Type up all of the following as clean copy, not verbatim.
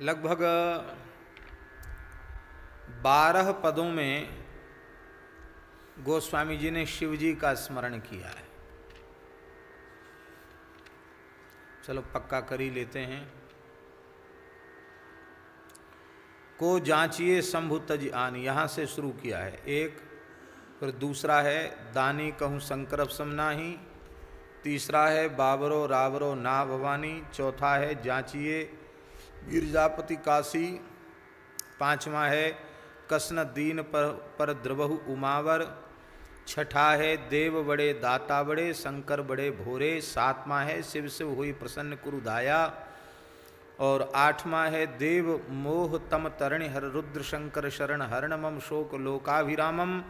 लगभग 12 पदों में गोस्वामी जी ने शिव जी का स्मरण किया है। चलो पक्का कर ही लेते हैं। को जांचिए शंभु तज आन, यहाँ से शुरू किया है एक। फिर दूसरा है दानी कहूँ शंकर समनाही। तीसरा है बाबरो रावरो ना भवानी। चौथा है जांचिए गिरजापति काशी। पांचवा है कसन दीन पर द्रवहु उमावर। छठा है देव बड़े दाता बड़े शंकर बड़े भोरे। सातवां है शिव शिव हुई प्रसन्न कुरुदाया। और आठवां है देव मोह तम तरणि हर रुद्र शंकर शरण हरण मम शोक लोकाभिरामम।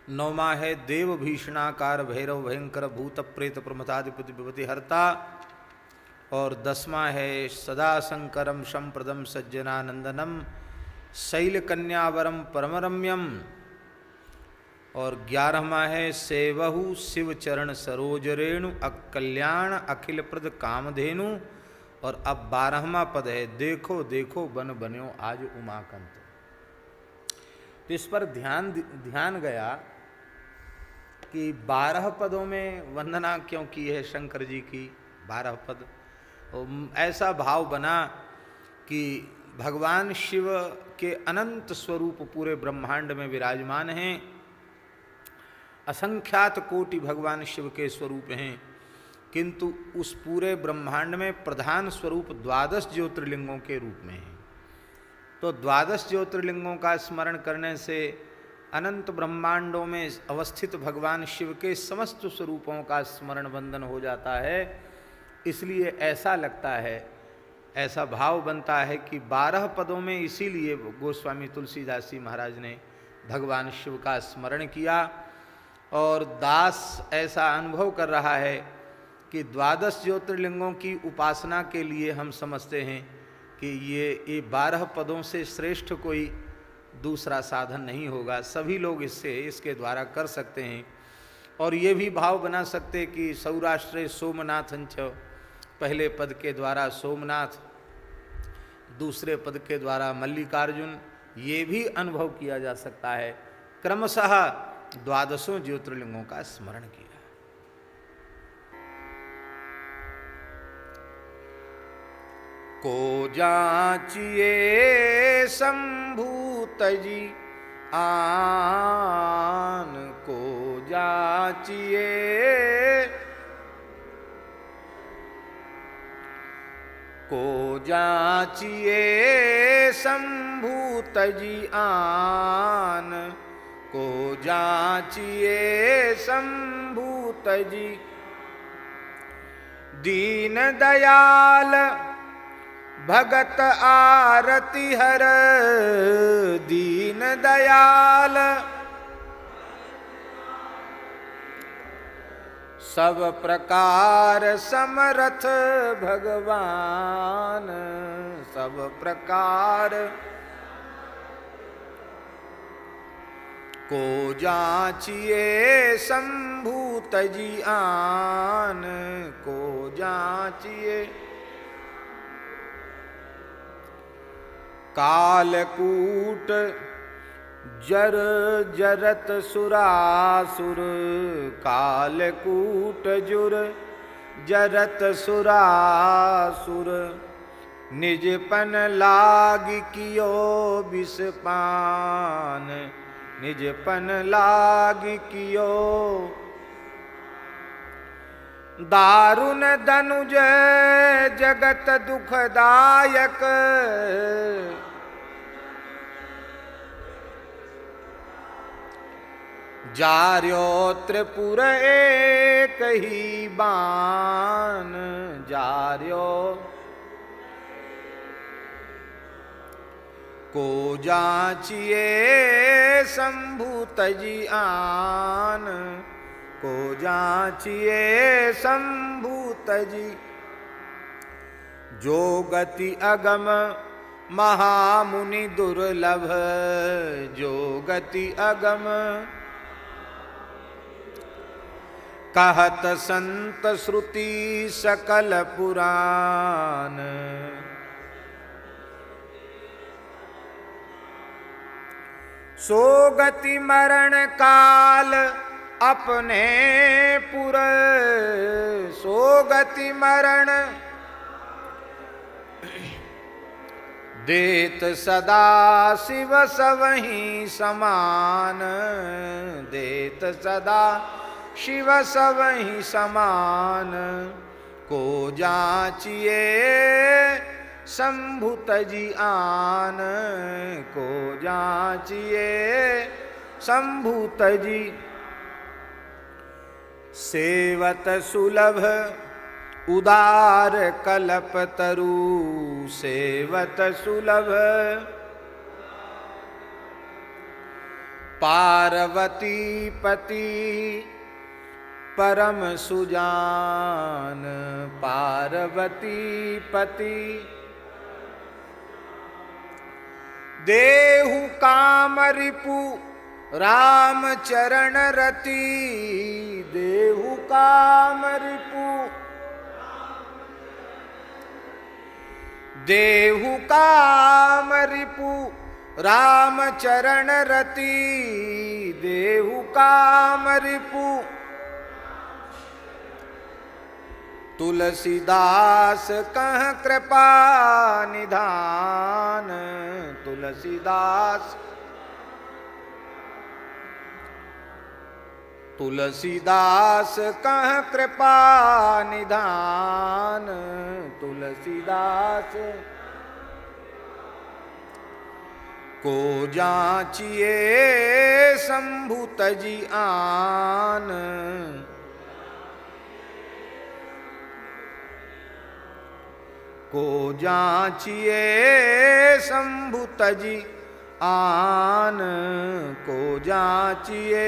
नौमा है देव भीषणाकार भैरव भयंकर भूत प्रेत प्रमथाधिपति विपति हरता। और 10वां है सदा शंकरम संप्रदम सज्जनानंदनम शैल कन्यावरम परमरम्यम। और 11वां है सेवहु शिव चरण सरोज रेणु अकल्याण अखिल प्रद कामधेनु। और अब 12वां पद है देखो देखो बन बन्यो आज उमाकांत। तो इस पर ध्यान गया कि 12 पदों में वंदना क्यों की है शंकर जी की। 12 पद ऐसा भाव बना कि भगवान शिव के अनंत स्वरूप पूरे ब्रह्मांड में विराजमान हैं। असंख्यात कोटि भगवान शिव के स्वरूप हैं, किंतु उस पूरे ब्रह्मांड में प्रधान स्वरूप 12 ज्योतिर्लिंगों के रूप में है। तो 12 ज्योतिर्लिंगों का स्मरण करने से अनंत ब्रह्मांडों में अवस्थित भगवान शिव के समस्त स्वरूपों का स्मरण वंदन हो जाता है। इसलिए ऐसा लगता है, ऐसा भाव बनता है कि 12 पदों में इसीलिए गोस्वामी तुलसीदास जी महाराज ने भगवान शिव का स्मरण किया। और दास ऐसा अनुभव कर रहा है कि 12 ज्योतिर्लिंगों की उपासना के लिए हम समझते हैं कि ये 12 पदों से श्रेष्ठ कोई दूसरा साधन नहीं होगा। सभी लोग इसके द्वारा कर सकते हैं। और ये भी भाव बना सकते कि सौराष्ट्रे सोमनाथंच, पहले पद के द्वारा सोमनाथ, दूसरे पद के द्वारा मल्लिकार्जुन, ये भी अनुभव किया जा सकता है। क्रमशः 12 ज्योतिर्लिंगों का स्मरण किया। को जाचिए शंभूत जी आन, को जाचिए को जाचिए शंभूत जी आन, को जाचिए शंभूत जी। दीन दयाल भगत आरती हर, दीन दयाल सब प्रकार समर्थ भगवान, सब प्रकार। को जाचिए शंभूत जी आन, को जाचिए। कालकूट जर जरत सुरासुर, कालकूट जुर जरत सुरासुर। निजपन लाग कियो विषपान, निजपन लाग कियो। दारुण दनुज जगत दुखदायक, जार्यो त्रिपुर एक ही बान, जार्यो। को जाचिए शंभूत जी आन, को जाचिए शंभूत जी। जो गति अगम महामुनि दुर्लभ, जो गति अगम कहत संत श्रुति सकल पुराण। सो गति मरण काल अपने पुर, सो गति मरण देत सदा शिव सबहि समान, देत सदा शिव सबहि समान। को जाचिए शंभु तजि आन, को जाचिए शंभु तजि। सेवत सुलभ उदार कल्पतरु, सेवत सुलभ पार्वती पति परम सुजान, पार्वती पति। देहु काम रिपु राम चरण रति, देहु काम रिपु, देहु काम रिपु राम चरण रति, देहु काम रिपु। तुलसीदास कह कृपा निधान, तुलसीदास, तुलसीदास कह कृपा निधान, तुलसीदास। को जाचिए शंभु तजि आन, को जाचिए शंभु तजि आन, को जाचिए।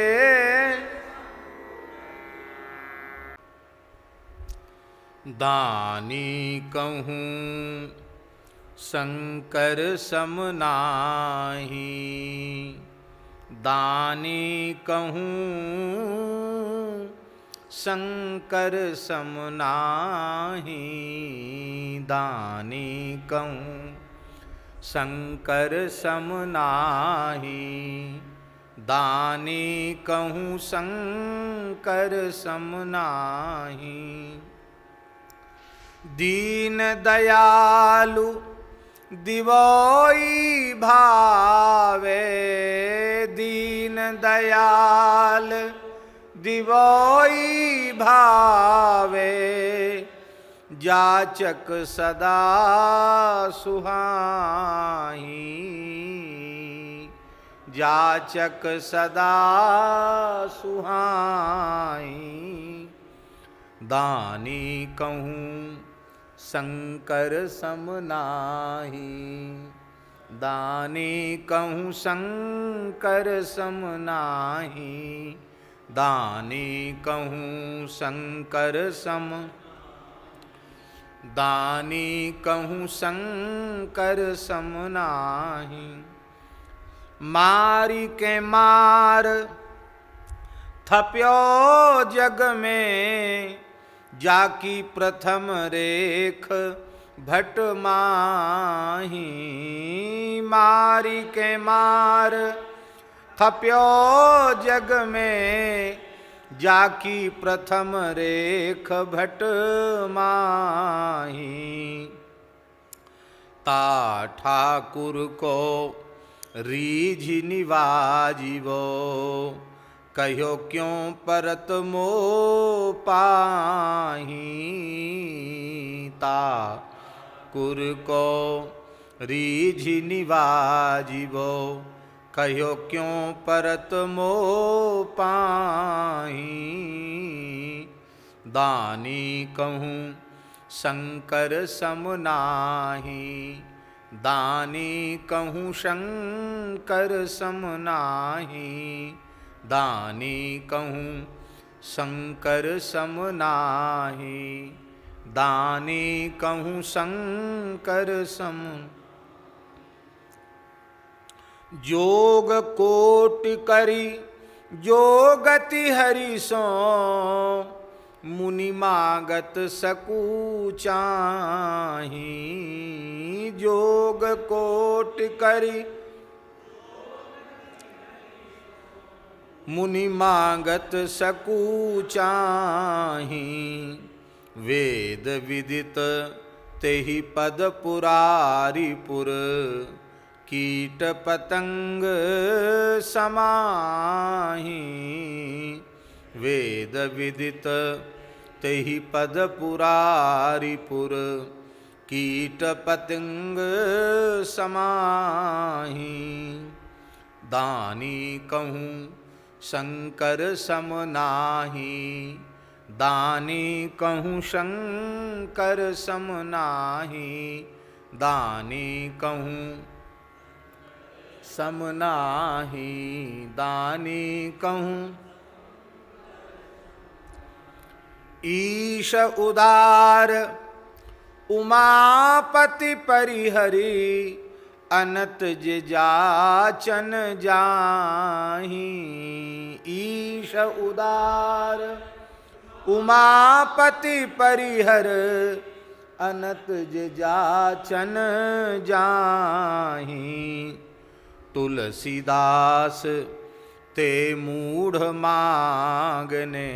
दानी कहूँ शंकर सम नाहि, दानी कहूँ शंकर सम नाहि, दानी कहूँ शंकर सम नाहि, दानी कहूँ शंकर सम नाहि। दीन दयालु दिवोई भावे, दीन दयाल दिवोई भावे, जाचक सदा सुहाई, जाचक सदा सुहाई। दानी कहूँ शंकर सम नाहि, दानी कहूँ शंकर सम नाहि, दानी कहूँ शंकर सम, दानी कहूँ शंकर सम नाहि। मारी के मार थप्यो जग में, जाकी प्रथम रेख भट माही, मारी के मार थप्यो जग में, जाकी प्रथम रेख भट माही। ता ठाकुर को रीझ निवाजिवो, कहो क्यों परत मो पाही। ता कुर को रीझ निवाजिवो, कहो क्यों परत मो पाही। दानी कहूँ शंकर सम नाहि, दानी कहूँ शंकर सम नाहि, दानी कहूँ शंकर सम नाहि, दानी कहूँ शंकर सम। जोग कोट करी जो गति हरि सो, मुनि मागत सकू चाही। जोग कोट करी मुनि मांगत सकूचाही, वेद विदित तेहि पद पुरारिपुर, कीट पतंग समाही। वेद विदित तेहि पद पुरारिपुर, कीट पतंग समाही। दानी कहूँ शंकर सम नाही, दानी कहूँ शंकर सम नाही, दानी कहूँ सम नाही, दानी कहूँ। ईश उदार उमापति परिहरि, अनत जाचन जाही। ईश उदार उमापति परिहर, अनत जाचन जाही। तुलसीदास ते मूढ़ मांगने,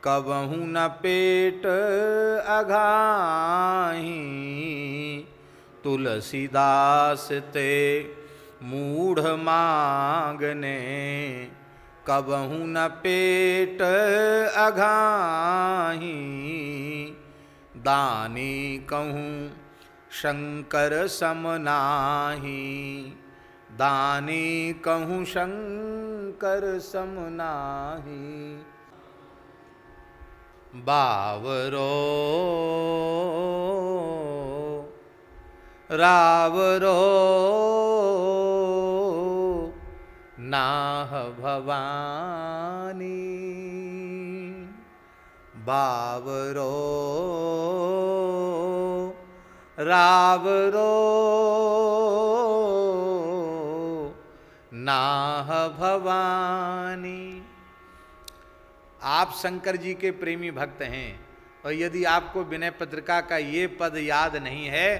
कबहु न पेट अघाही। तुलसीदास ते मूढ़ मांगने, कबहु न पेट अघाही। दानी कहूँ शंकर सम नाही, दानी कहूँ शंकर सम नाही। बावरो रावरो नाह भवानी, बावरो रावरो नाह भवानी। आप शंकर जी के प्रेमी भक्त हैं और यदि आपको विनय पत्रिका का ये पद याद नहीं है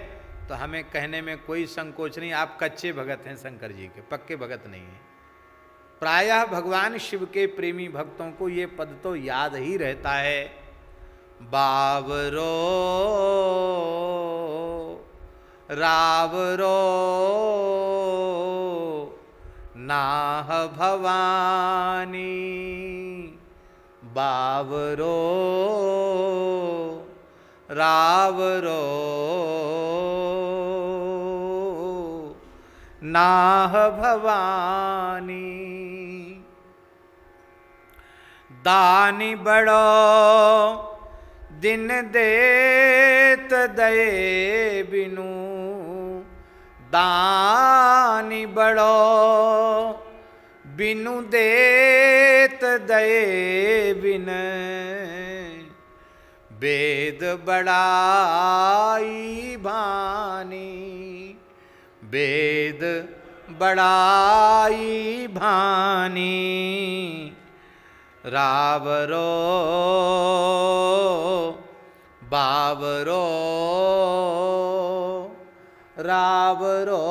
तो हमें कहने में कोई संकोच नहीं, आप कच्चे भगत हैं शंकर जी के, पक्के भगत नहीं हैं। प्रायः भगवान शिव के प्रेमी भक्तों को ये पद तो याद ही रहता है। बावरो रावरो नाह भवानी, बावरो रावरो नाह भवानी। दानी बड़ो दिन देत दये बिनु, दानी बड़ो बिनु देत दये बिन, वेद बड़ाई भानी, वेद बड़ाई भानी। रावरो बावरो रावरो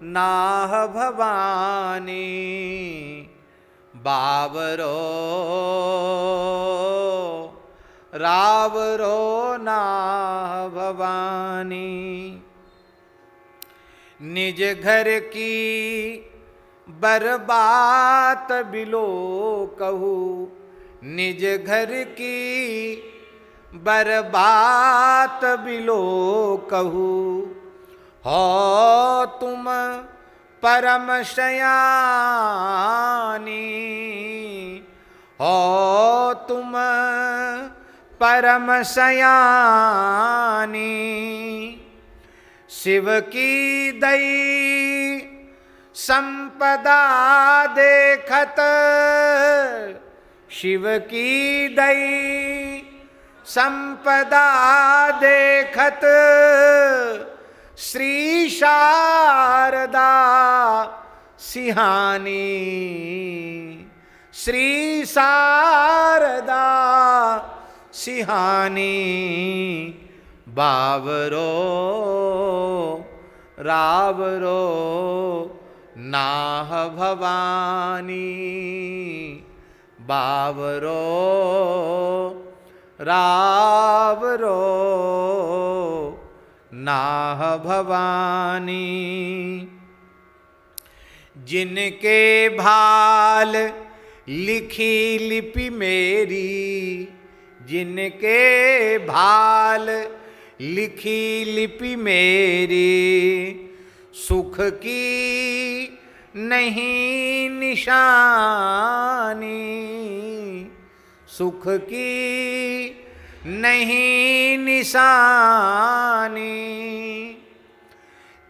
नाह भवानी, बावरो रावरो नाह भवानी। निज घर की बरबात बिलो कहू, निज घर की बरबात बिलो कहू। हो तुम परम शयानी, हो तुम परम शयानी। शिव की दई संपदा देखत, शिव की दई संपदा देखत, श्री शारदा सिहानी, श्री शारदा सिहानी। बावरो रावरो नाह भवानी बावरो रावरो नाह भवानी। जिनके भाल लिखी लिपि मेरी, जिनके भाल लिखी लिपि मेरी, सुख की नहीं निशानी, सुख की नहीं निशानी।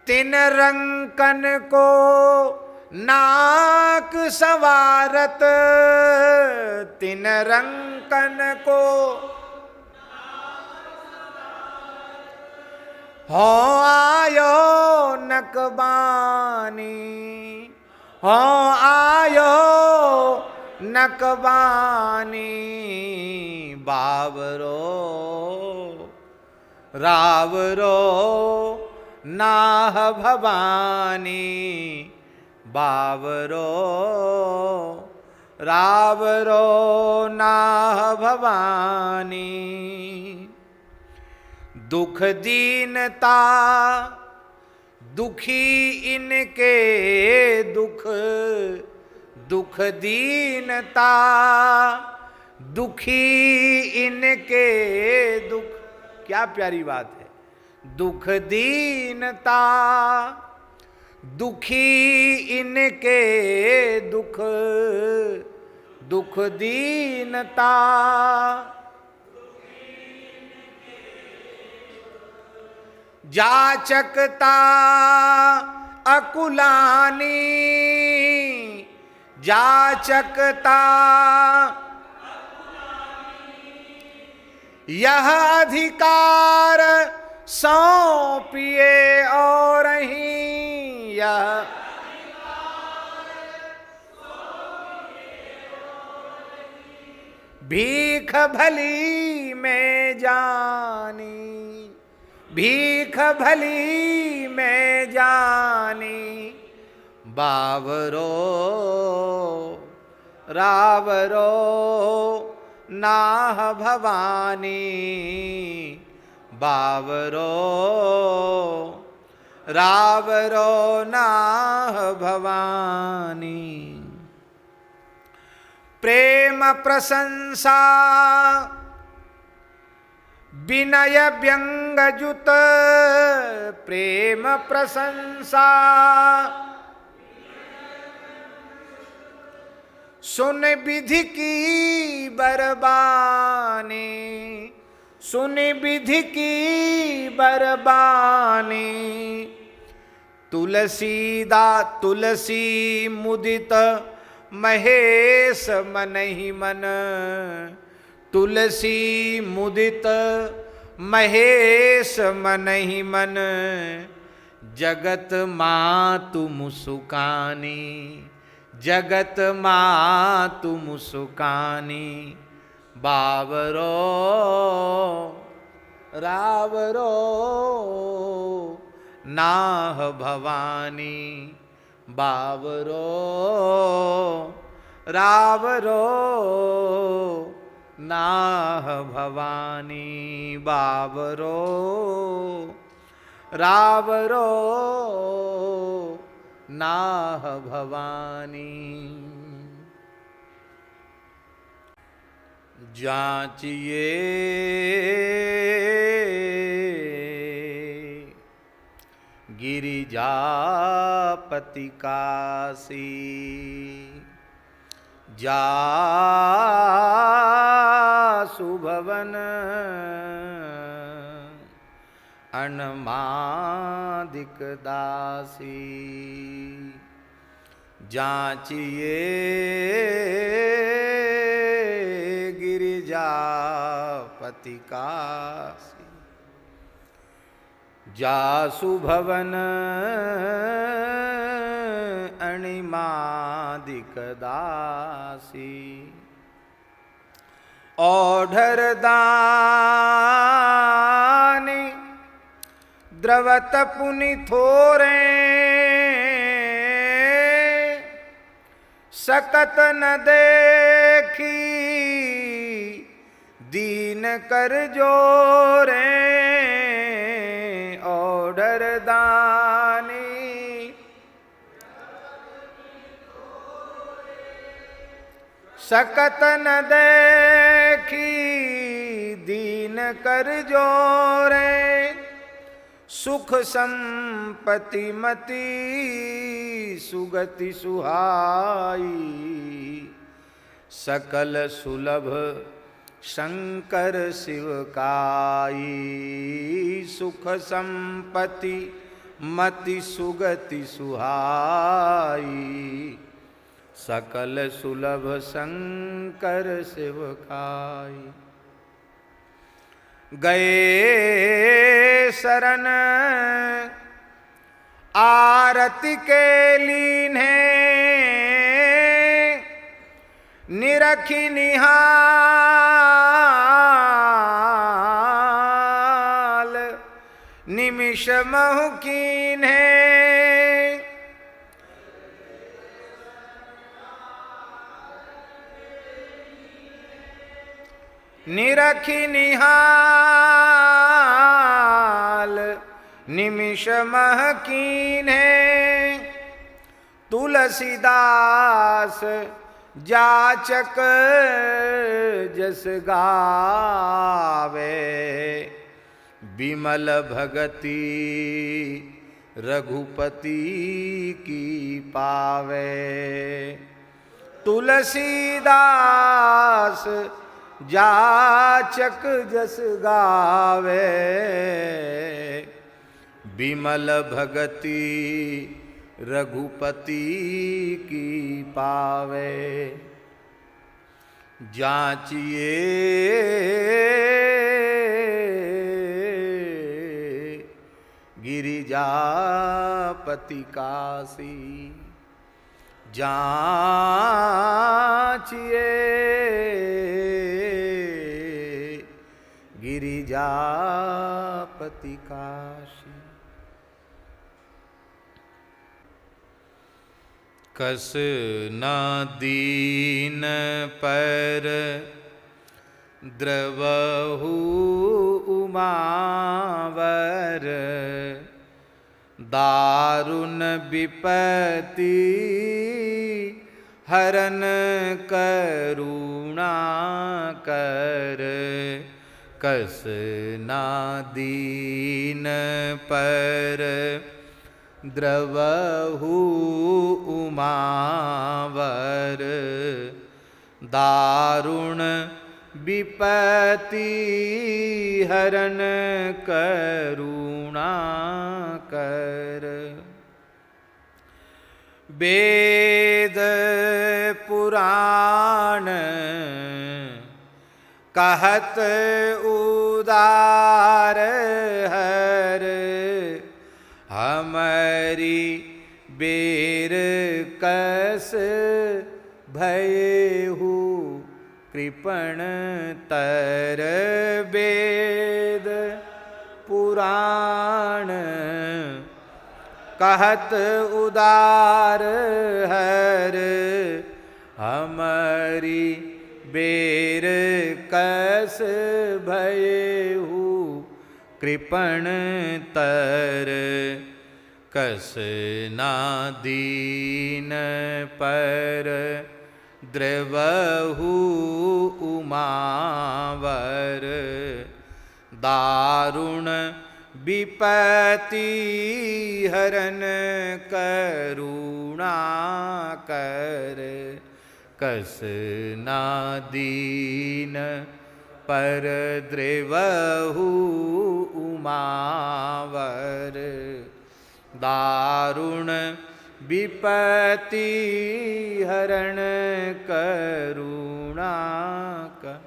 तिन रंकन को नाक सवारत, तिन रंकन को हो आयो नकबानी, हो आयो नकबानी। बावरो रावरो नाह भवानी, बावरो रावरो नाह भवानी। दुख दीनता दुखी इनके दुख, दुख दीनता दुखी इनके दुख। क्या प्यारी बात है। दुख दीनता दुखी इनके दुख, दुख दीनता जाचकता अकुलानी, जाचकता यह अधिकार सौंपिए और ही, यह भीख भली में जानी, भीख भली में जानी। बावरो रावरो नाह भवानी, बावरो रावरो नाह भवानी। प्रेम प्रशंसा विनय व्यंगजुत, प्रेम प्रशंसा सुन विधि की बरबानी, सुन विधि की बरबानी। तुलसीदा तुलसी मुदित महेश मन ही मन, तुलसी मुदित महेश मन ही मन। जगत मातु मुसुकानी, जगत मातु मुसुकानी। बावरो रावरो नाह भवानी, बावरो रावरो नाह भवानी। बावरो रावरो नाह भवानी। जांचिए गिरिजापति काशी, जासु भवन अनमादिक दासी। जांचिए गिरिजापति काशी, जासु भवन अणिमादिक दासी। औढ़र दानी द्रवत पुनि थोरे, सकत न देखी दीन कर जोरे ओढ़र दानी। सकत न देखी दीन कर जोरे सुख संपत्ति मति सुगति सुहाई। सकल सुलभ शंकर शिव काई। सुख संपत्ति मति सुगति सुहाई। सकल सुलभ शंकर शिव काई। गए शरण आरती के लीन्हे निरखी निहाल निमिष महु कीन्हे। निरखी निहाल निमिष मह कीन्हे। तुलसीदास जाचक जस गावे बिमल भगति रघुपति की पावे। तुलसीदास जाचक जस गावे बिमल भगति रघुपति की पावे। जाचिए गिरिजापति काशी। जाचिए गिरिजापति काशी। कस न दीन पर द्रवहु उमावर। दारुण विपत्ति हरन करुणा कर। कस ना दीन पर द्रवहु उमावर। दारुण विपत्ति हरन करुणा कर। वेद पुराण कहत उदार हर। हमारी बेर कस भयहु कृपण तर। वेद पुराण कहत उदार हर। हमारी बेर कस भयहु कृपण तर। कस ना दीन पर द्रवहु उमावर। दारुण विपत्ति हरन करुणा कर। कस ना दीन पर द्रवहु उमावर। दारुण विपत्ति हरण करुणा कर।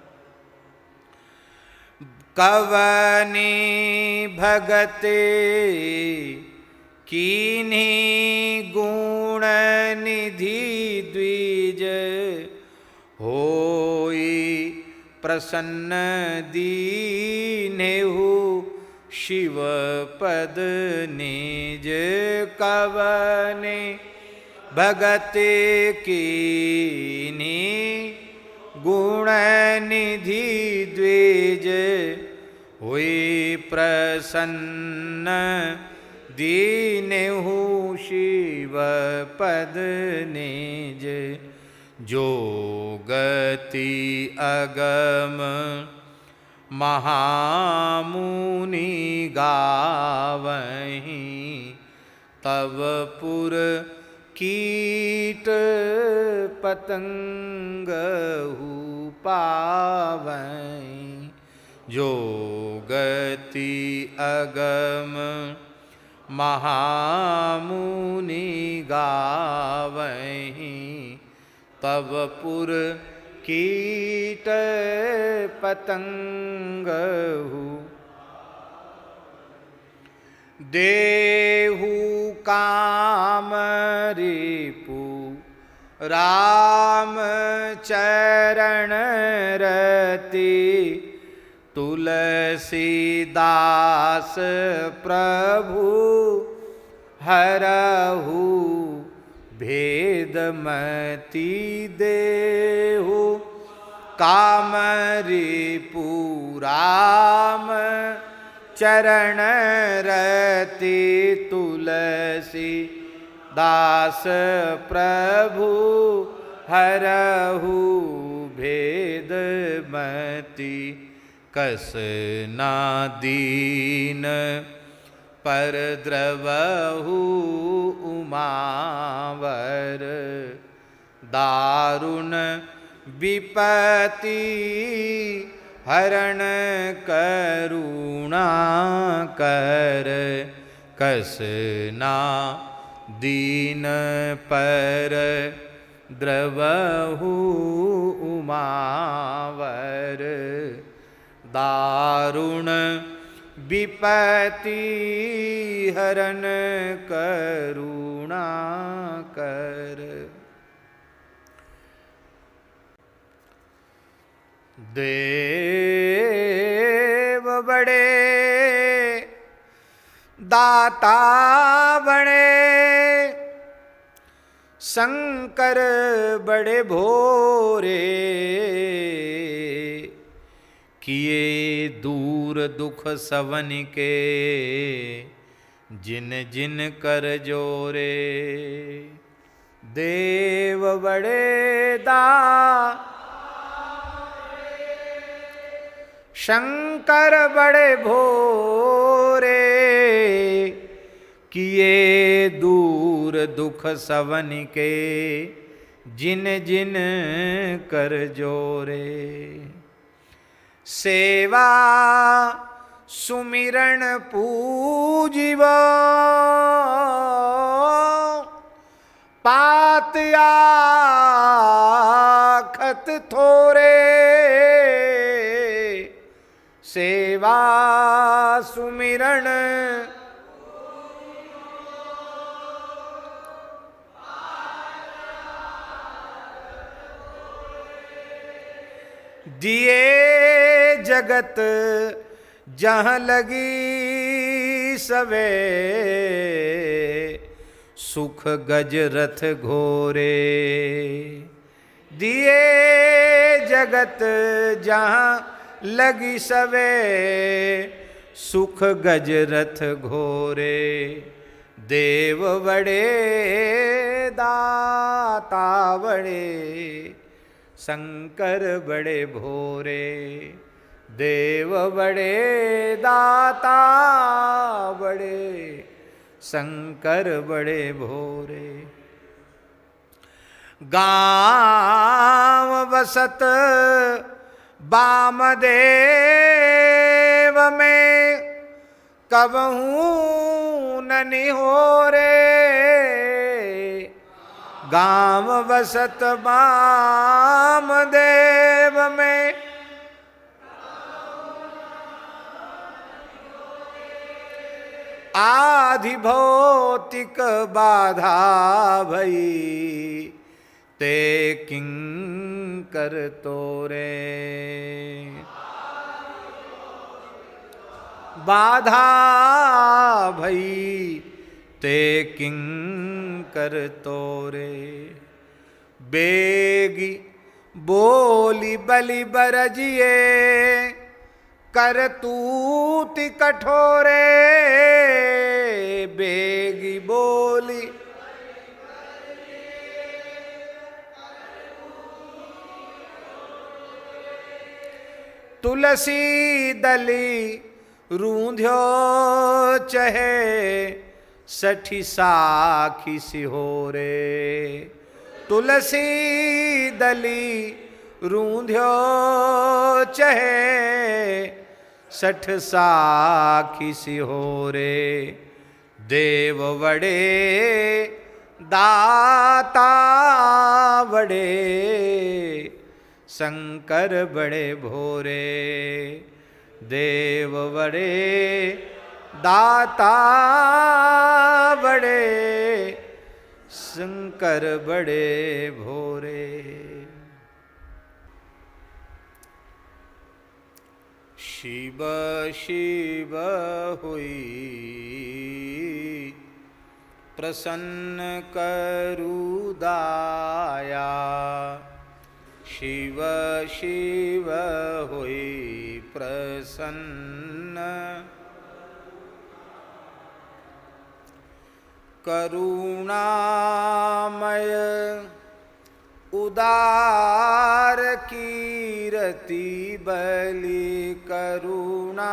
कवनी भगते कीन्ही गुण निधि द्विज। होई प्रसन्न दीनेहु शिव पद निज। कवने भगते कीनी गुण निधि द्विज हुई प्रसन्न दीनेहु शिव पद निज जो गति अगम महामुनि गावहीं तब पुर कीट पतंग पावहीं जो गति अगम महामुनि गावहीं तब पुर कीट पतंग देहु काम रिपु राम चरण रति तुलसीदास प्रभु हरहु भेदमति देहु काम रिपु राम चरण रति तुलसी दास प्रभु हरहु भेदमति कस ना दीन पर द्रवहु उमावर दारुण विपति हरण करुणा कर कस ना दीन पर द्रवहु उमावर दारुण विपति हरण करुणा कर देव बड़े दाता बड़े शंकर बड़े भोरे किए दूर दुख सवन के जिन जिन कर जोरे देव बड़े शंकर बड़े भोरे किए दूर दुख सवन के जिन जिन कर जोरे सेवा सुमिरन पूजिव पातया खत थोरे सेवा सुमिरन दिए जगत जहाँ लगी सवे सुख गज रथ घोरे दिए जगत जहाँ लगी सवे सुख गज रथ घोरे देव बड़े दाता बड़े शंकर बड़े भोरे देव बड़े दाता बड़े शंकर बड़े भोरे गाँव बसत वामदेव में कबहू न निहोरे गाँव बसत वामदेव में आधि भौतिक बाधा भई ते किंकर तोरे बाधा भई ते किंकर शंकर तोरे। बेगी बोली बलि बरजिए करतूति कठोरे। बेगी बोली तुलसी दली रूंध्यो चहे सठी साखी सिहोरे। तुलसी दली रूंध्यो चहे सठ साखी सिहोरे। देव वड़े दाता वड़े शंकर बड़े भोरे। देव वड़े दाता बड़े शंकर बड़े भोरे। शिव शिव हुई प्रसन्न करु दाया। शिव शिव हुई प्रसन्न करुणामय उदार कीरति बलि करुणामय।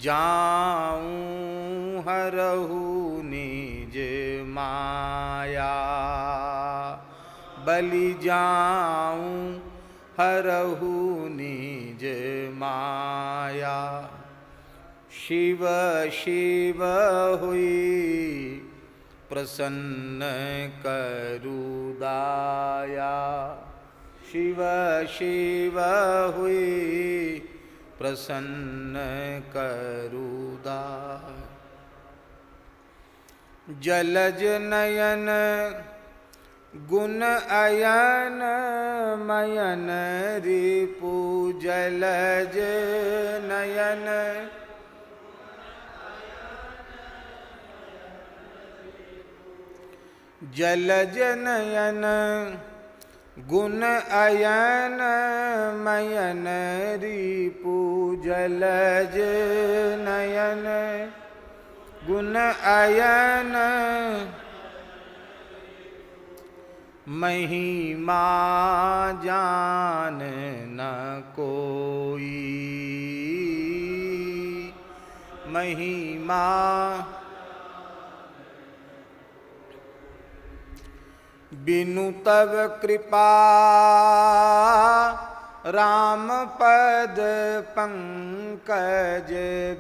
जाऊं हरहु निज माया बलि जाऊं हरहु निज माया। शिव शिव हुई प्रसन्न करु दाया। शिव शिव हुई प्रसन्न करु दाया। जलज नयन गुण अयन मयन रिपु। जलज नयन जलज नयन गुण अयन मयन रिपु। जलज नयन गुण अयन महिमा जान न कोई। महिमा बिनु तव कृपा राम पद पंकज।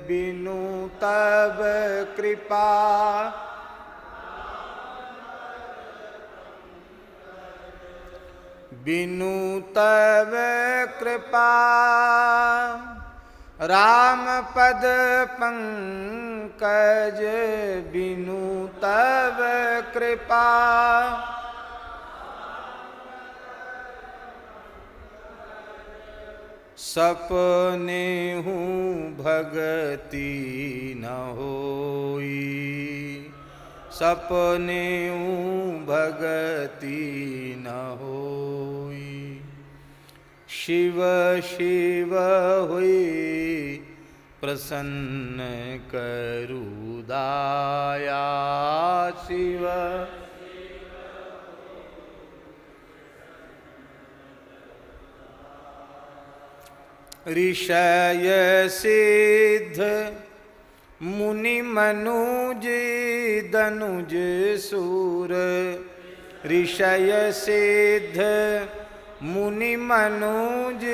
बिनु तव कृपा बिनु तव कृपा राम पद पंकज। बिनु तव कृपा सपने हूँ भगति न होई। सपने हूँ भगति न होई। शिव शिव हुई प्रसन्न करु दाया। शिव ऋषय सिद्ध मुनि मनुज दनुज सूर। ऋषय सिद्ध मुनि मनुज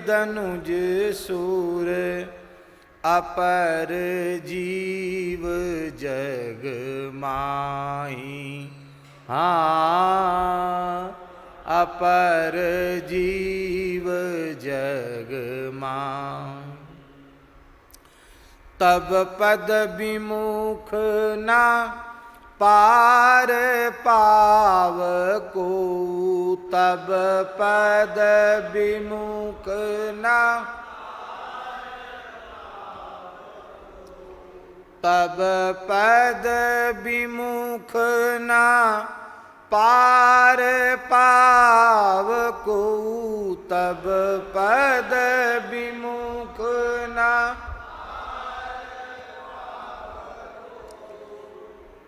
दनुज सूर। अपर जीव जग माही। हाँ अपर जीव जग माही। तब पद विमुख ना पार पाव को। तब पद विमुख ना तब पद विमुख ना पार पाव को, तब पद विमुख ना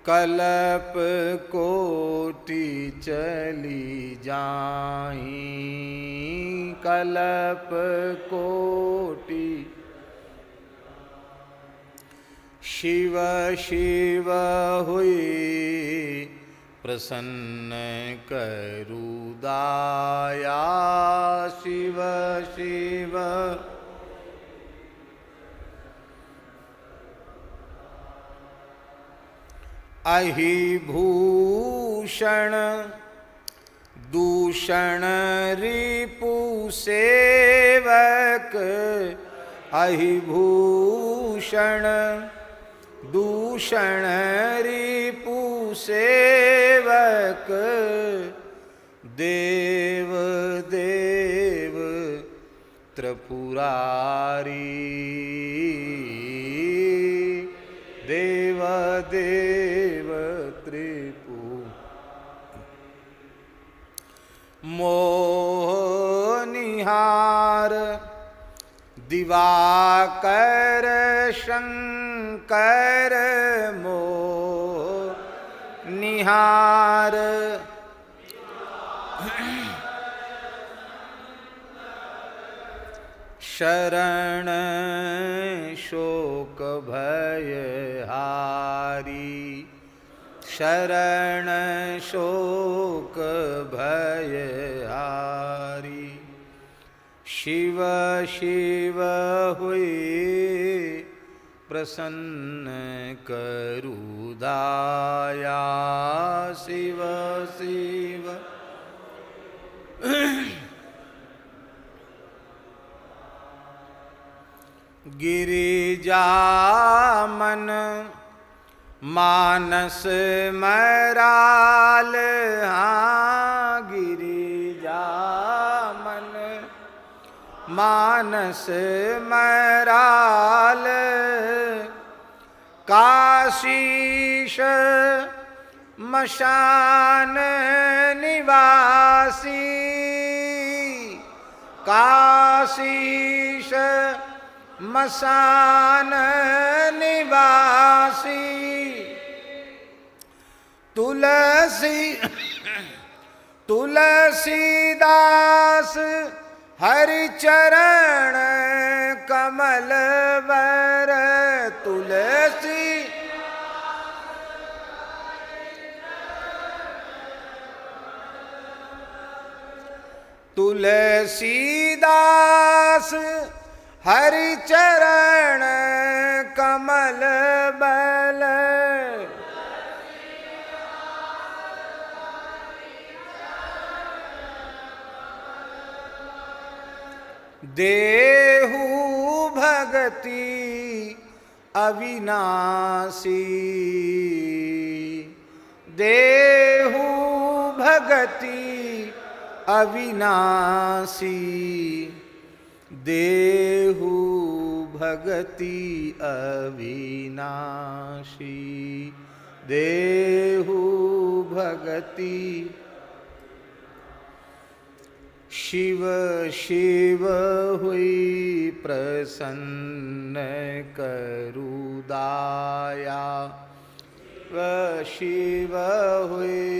कल्प कोटि चली जाहीं, कल्प कोटि। शिव शिव हुई प्रसन्न करु दाया, शिव शिव। अहि भूषण दूषण रिपु सेवक, अहि भूषण दूषण रिपु सेवक। देव देव त्रिपुरारी, देव देव त्रिपु। मोह निहार दिवाकर शंकर, मोह निहार। शरण शोक भय हारी, शरण शोक भय हारी। शिव शिव हुई प्रसन्न करु दाया, शिव शिव। गिरिजा मन मानस मराल, हाँ गिरिजा मन मानस मराल। काशीश मशान निवासी, काशीश मसान निवासी। तुलसी तुलसीदास हरि चरण कमल वर, तुलसी तुलसीदास हरि चरण कमल बल। देहु भगति अविनाशी, देहु भगति अविनाशी। देहु भगति अविनाशी, देहु भगति। शिव शिव हुई प्रसन्न करु दाया, शिव हुई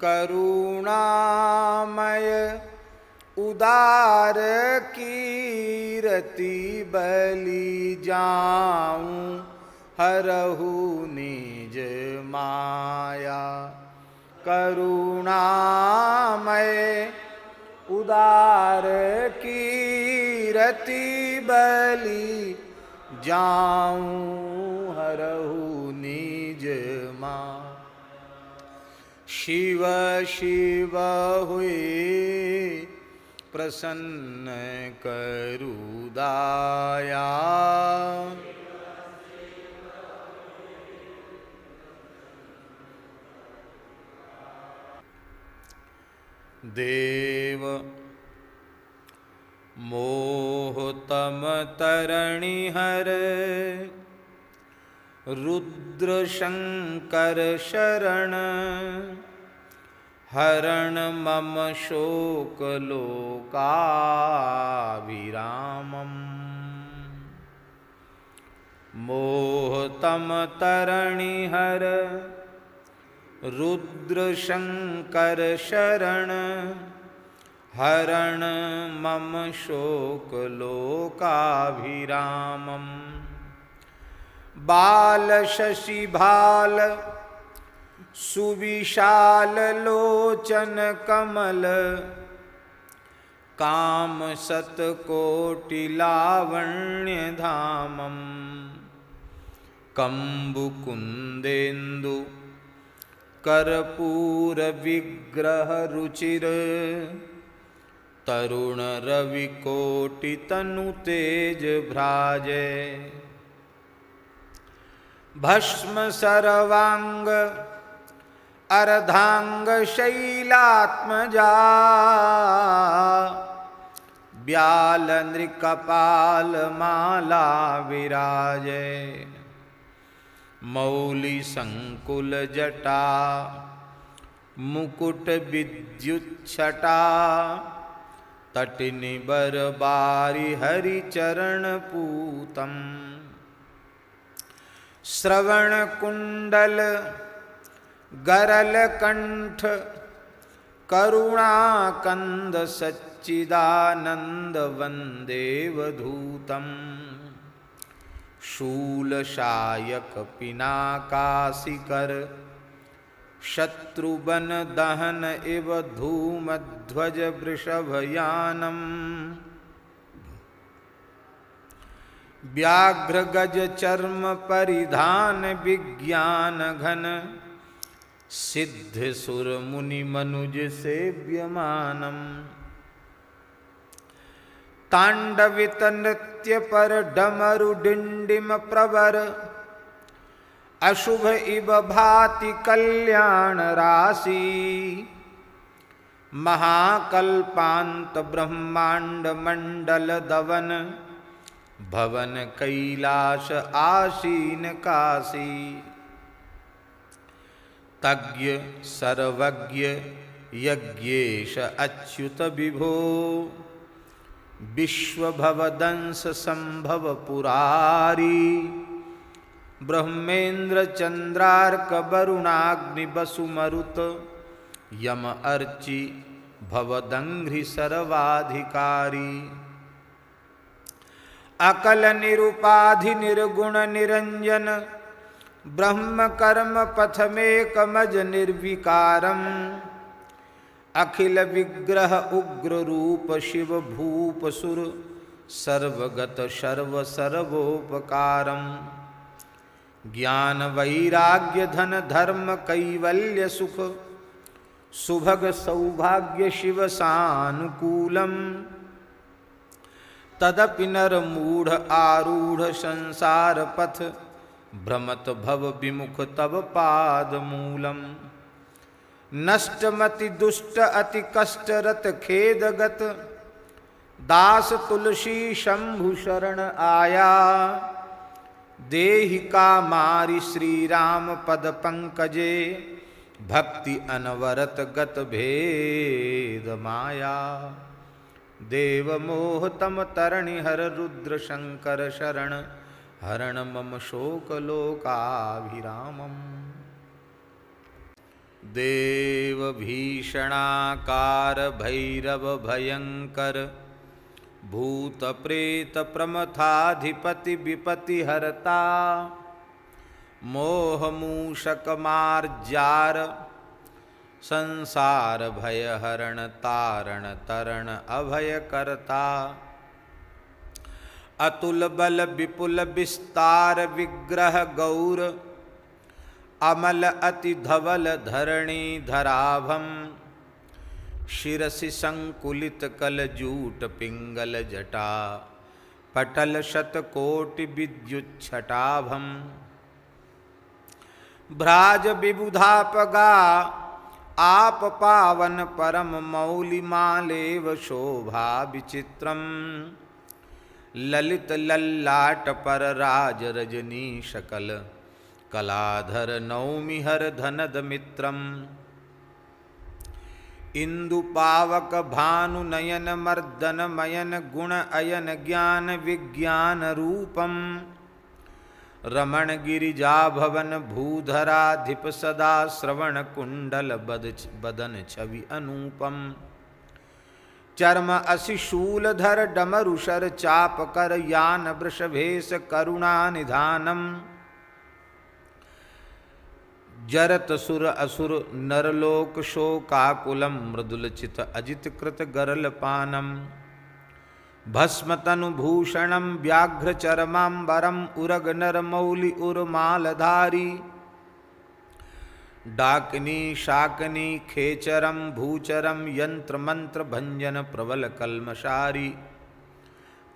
करुणामय उदार कीरति बलि जाऊं, हरहु निज माया। करुणामय उदार कीरति बलि जाऊं, हरहु निज माया। शिव शिव हुए प्रसन्न करु दाया, देव मोहतम तरणि हर रुद्र शंकर शरण हरण मम शोक लोकाभिरामम्। मोहतम तरणि हर रुद्र शंकर शरण हरण मम शोक लोकाभिरामम्। बाल शशि भाल सुविशाल लोचन कमल काम सतकोटि लावण्य धामम्। कंबुकुंदेन्दु कर्पूर विग्रह रुचिर तरुण रविकोटि तनु तेज भ्राजे। भस्म सर्वांग अर्धांग शैलात्मजा ब्याल नृकपाल माला विराजे। मौली संकुल जटा मुकुट विद्युच्छटा तटिनिबर बारी हरि चरण पूतम। श्रवण कुंडल गरल कंठ करुणा कंद सच्चिदानंद वंदेवधूतम्। शूलशायक पिनाकाशिकर शत्रुबन दहन इव धूमध्वज वृषभयानम्। व्याघ्र गज चर्म परिधान विज्ञान घन सिद्ध सुर मुनि मनुज सेव्यमानम्। तांडवित नृत्य पर डमरु डिंडिम प्रवर अशुभ इव भाति कल्याण राशि। महाकल्पांत ब्रह्मांड मंडल दवन भवन कैलाश आसीन काशी। तज्ञ सर्वज्ञ यज्ञेश अच्युत विभो विश्वभवदंस संभव पुरारी। ब्रह्मेंद्र चंद्रार्क वरुणाग्नि वसुमरुत यम अर्चि भवदंघ्रि सर्वाधिकारी। अकल निरुपाधि निर्गुण निरंजन ब्रह्म कर्म पथमेकमज निर्विकारम्। अखिल विग्रह उग्र रूप शिव भूप सुर सर्वगत सर्व सर्वोपकारम्। ज्ञान वैराग्य धन धर्म कैवल्य सुख सुभग सौभाग्य शिव सानुकूलम्। तदपि नर मूढ़ आरूढ़ संसार पथ भ्रमत भव विमुख तब पाद मूलम्। नष्टमति दुष्ट अति कष्टरत खेदगत दास तुलसी शंभु शरण आया। देहि का मारि श्री राम पद पंकजे भक्ति अनवरत गत भेद माया। देव मोह तम तरणि हर रुद्र शंकर शरण हरण मम शोक लोकाभिरामम्। देव भीषणाकार भैरव भयंकर भूत प्रेत प्रमथाधिपति विपति हरता। मोह मूषक मार्जार संसार भय हरण तारण तरण अभय करता। अतुल बल विपुल विस्तार विग्रह गौर अमल अति धवल धरणी धराभम। शिरसि संकुलित कल जूट पिंगल जटा पटल शतकोटि विद्युच्छटाभम। भ्राज विबुधापगा आप पावन परम मौलिमालेव शोभा विचित्रम ललित लल्लाट पर राज रजनी शकल कलाधर नौमि हर धनद मित्रम इंदु पावक भानु नयन मर्दन मयन गुण अयन ज्ञान विज्ञान रूपम रमण गिरिजा भवन भूधराधिप सदा श्रवण कुंडल बदन छवि अनूपम चर्म असिशूल धर डमरुशर चाप कर यान वृषभेश करुणा निधानम जरत सुर असुर नरलोक शोकाकुलम मृदुल चित अजित कृत गरल पानम भस्म तनु भूषणम व्याघ्र चरमांबरम उरग नरमौलि उर्मालधारी डाकिनी शाकिनी खेचरम भूचरम यंत्र मंत्र भंजन प्रबल कलमशारी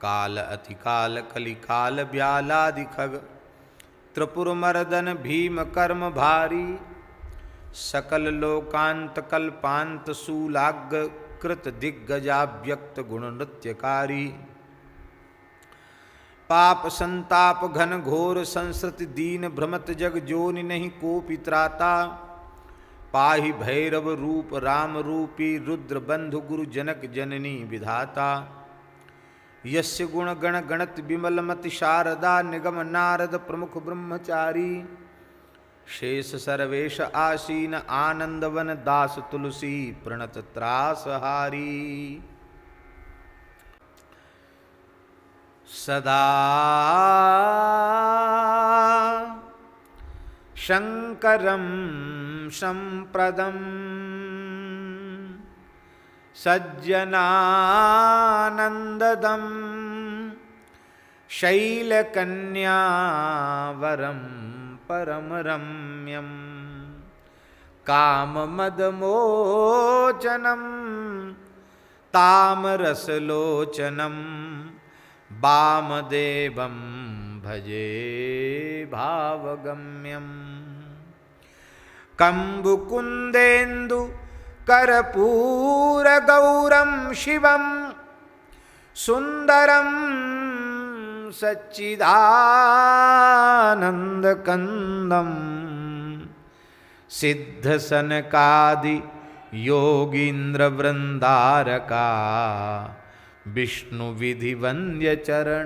काल अतिकाल कलिकाल ब्यालादि खग त्रिपुर मर्दन भीम कर्म भारी सकल लोकांत कल्पांत शूलाग्र कृत दिग्गजाव्यक्त गुण नृत्यकारी पाप संताप घन घोर संस्कृति दीन भ्रमत जग जोनि नहीं कोपि त्राता पाहि भैरव रूप राम रूपी रुद्र बंधु गुरु जनक जननी विधाता यस्य गुण गण गणत विमल मति शारदा निगम नारद प्रमुख ब्रह्मचारी शेष सर्वेश आसीन आनंदवन दास तुलसी प्रणत त्रासहारी सदा शंकरं संप्रदं सज्जनानंददं शैलकन्यावरं परम रम्यं काममदमोचनं तामरसलोचनं वामदेवं भजे भावगम्यं कम्बुकुन्देन्दु कर्पूरगौरं शिवं सुन्दरं सच्चिदानन्दकन्दं सिद्धसनकादि योगीन्द्रवृन्दारका विष्णु विधि वन्द्य चरणारविंदम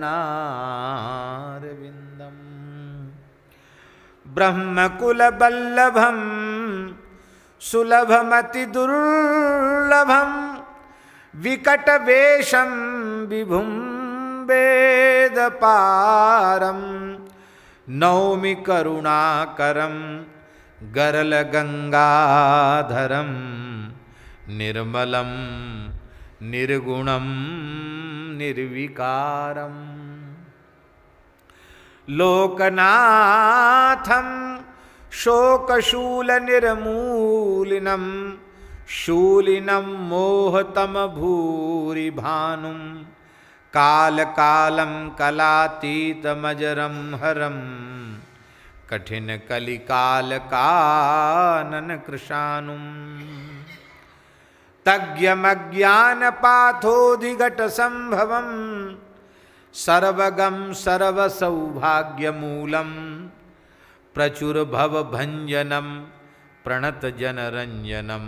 ब्रह्मकुल बल्लभम सुलभमति दुर्लभम विकट वेशम विभुम वेद पारम नौमि करुणाकरम गरल गंगाधरम निर्मलम निर्गुणं निर्विकारं लोकनाथं शोकशूलनिर्मूलिनं शूलिनं मोहतम भूरिभानुं कालकालं कलातीतमजरं हरं कठिनकलिकालकाननकृशानुं तज्ञमज्ञानपाथोधिघट संभवं सर्वगं सर्वसौभाग्यमूलं प्रचुरभवभञ्जनं प्रणतजनरञ्जनं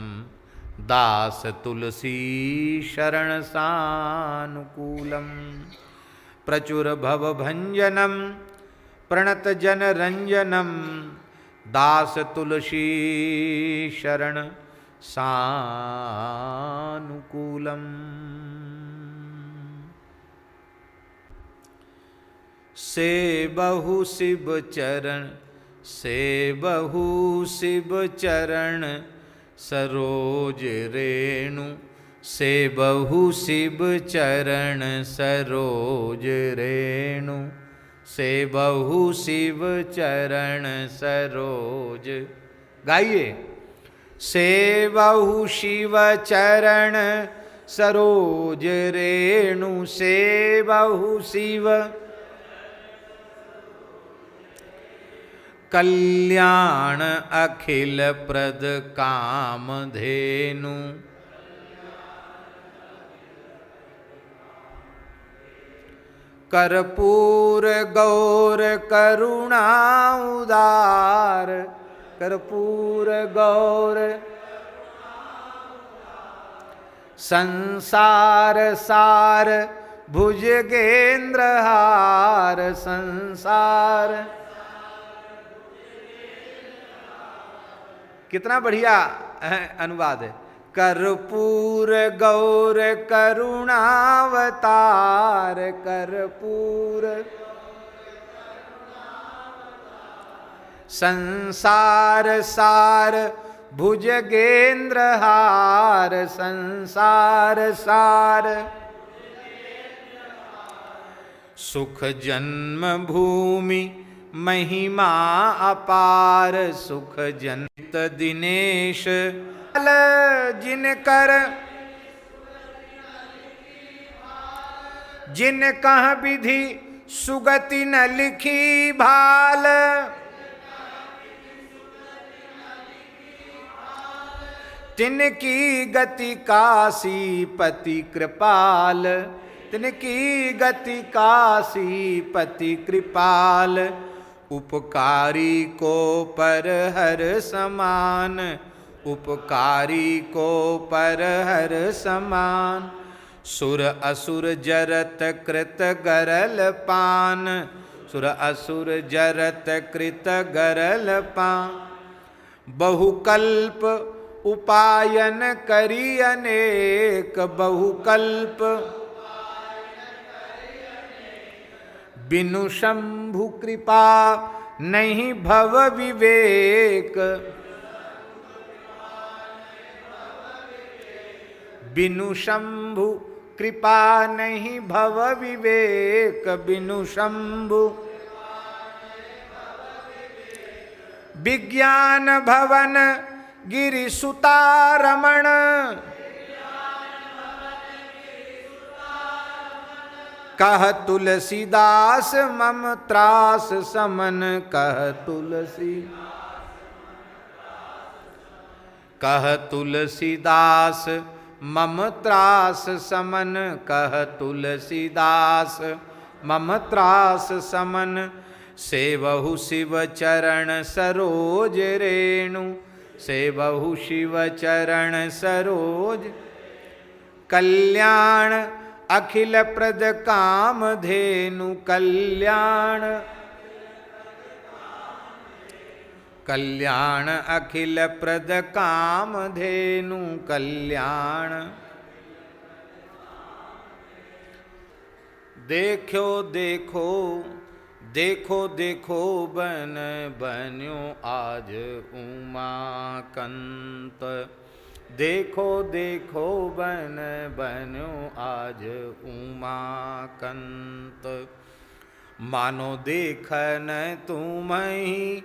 दास तुलसी शरणसानुकूलं प्रचुरभवभञ्जनं प्रणतजनरञ्जनं दास तुलसी शरण सानुकूलम से बहु शिव चरण सरोज रेणु से बहु शिव चरण सरोज रेणु से बहु शिव चरण सरोज गाइए से बहु शिव चरण सरोज रेणु से बहु शिव कल्याण अखिल प्रद कामधेनु, कर्पूर गौर करुणा उदार, कर्पूर गौर संसार सार भुजगेंद्र हार, संसार। कितना बढ़िया अनुवाद है। कर्पूर गौर करुणावतार, कर्पूर संसार सार भुजगेंद्र हार, संसार सार। सुख जन्म भूमि महिमा अपार, सुख जनित दिनेश जिनकर, जिन कह विधि सुगति न लिखी भाल, तिनकी गति काशीपति कृपाल, तिनकी गति काशीपति कृपाल। उपकारी को पर हर समान, उपकारी को पर हर समान। सुर असुर जरत कृत गरल पान, सुर असुर जरत कृत गरल पान। बहुकल्प उपायन करी अनेक, बहुकल्प बिनु शंभु कृपा नहीं भव विवेक, बिनु शंभु कृपा नहीं भव विवेक, बिनु शंभु। विज्ञान भवन गिरि सुता रमण, कह तुलसीदास मम त्रास समन, कह तुलसी, कह तुलसीदास मम त्रास समन, कह तुलसीदास मम त्रास समन। सेवहु शिव चरण सरोज रेणु, सेवहु शिव चरण सरोज। कल्याण अखिल प्रद कामधेनु, कल्याण, कल्याण अखिल प्रद कामधेनु, कल्याण। देखो देखो देखो देखो बन बन्यो आज उमाकंत, देखो देखो बन बन्यो आज उमाकंत। मानो देखन तुम्हीं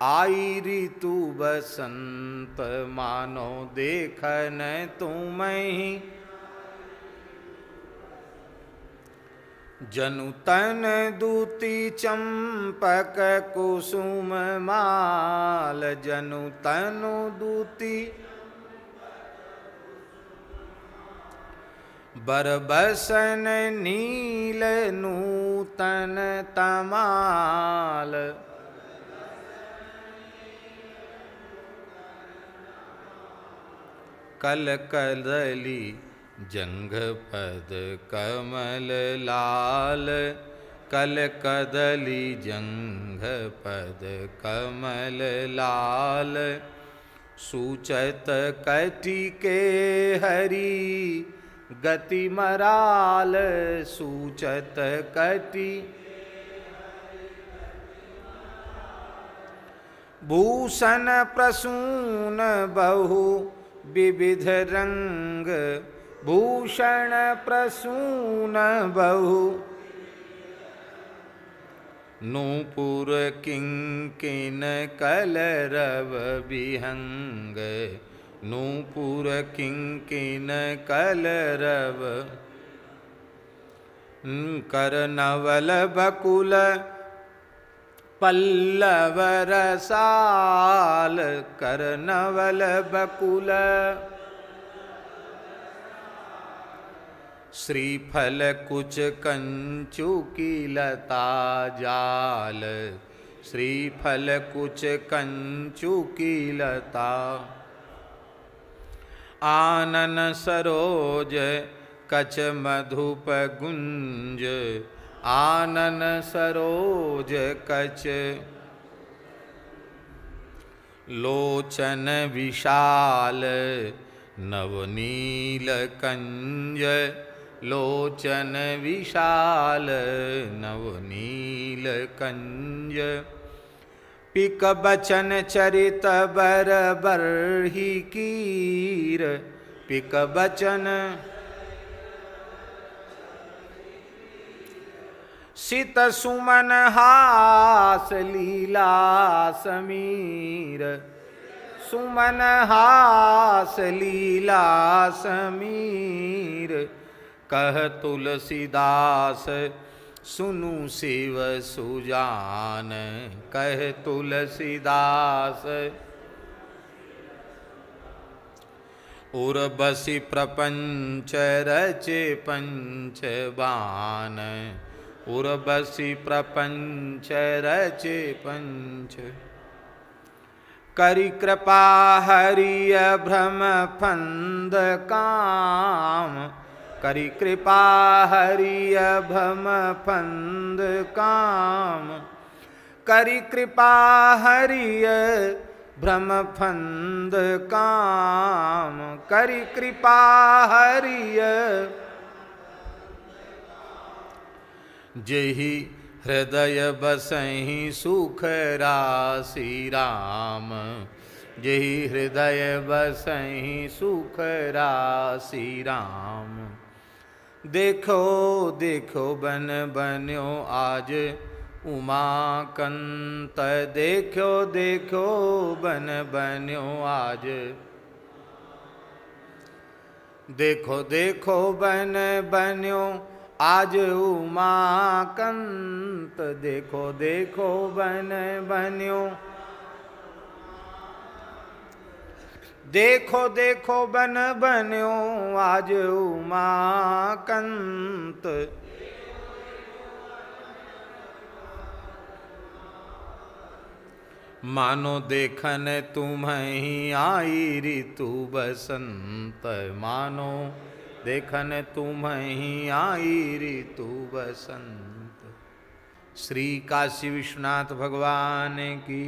आई ऋतु बसंत, मानो देखन तुम्हीं जनु तन दूती चंपक कुसुम माल, जनु तनु दूती बरबसन नील नूतन तमाल। कल कदली जंघ पद कमल लाल, कल कदली जंघ पद कमल लाल। सूचत कटि के हरि गति मराल, सूचत कटि भूषण प्रसून बहु विविध रंग, भूषण प्रसून बहु। नूपुर किंकिन कलरव विहंग, नूपुर किंकिन कलरव। करनवल बकुल पल्लव रसाल करनवल बकुल श्रीफल कुच कंचु की लता जाल श्रीफल कुच कंचु की लता आनन सरोज कच मधुप गुंज आनन सरोज कच लोचन विशाल नवनील कंज लोचन विशाल नवनील कंज पिक बचन चरित बर बरही कीर पिक बचन सित सुमन हास लीला समीर सुमन हास लीला समीर कह तुलसीदास सुनु शिव सुजान कह तुलसीदास उर्वशी प्रपंच रचे पंचबान उर्वशी प्रपंच रचे पंच करि कृपा हरिय भ्रम फंद काम करि कृपा हरिय भ्रम फंद काम करि कृपा हरिय भ्रम फंद काम करि कृपा हरिय जेहि हृदय बसहि सुख राशि राम जेहि हृदय बसहि सुख राशि राम देखो देखो बन बन्यो आज उमाकंत देखो देखो बन बन्यो आज देखो देखो बन बन्यो आज उमाकंत देखो देखो बन बन्यो देखो देखो बन बन्यो आज उमाकंत मानो देखन तुम्हें आई ऋतु बसंत मानो देखन तुम्हें आई ऋतु बसंत। श्री काशी विश्वनाथ भगवान की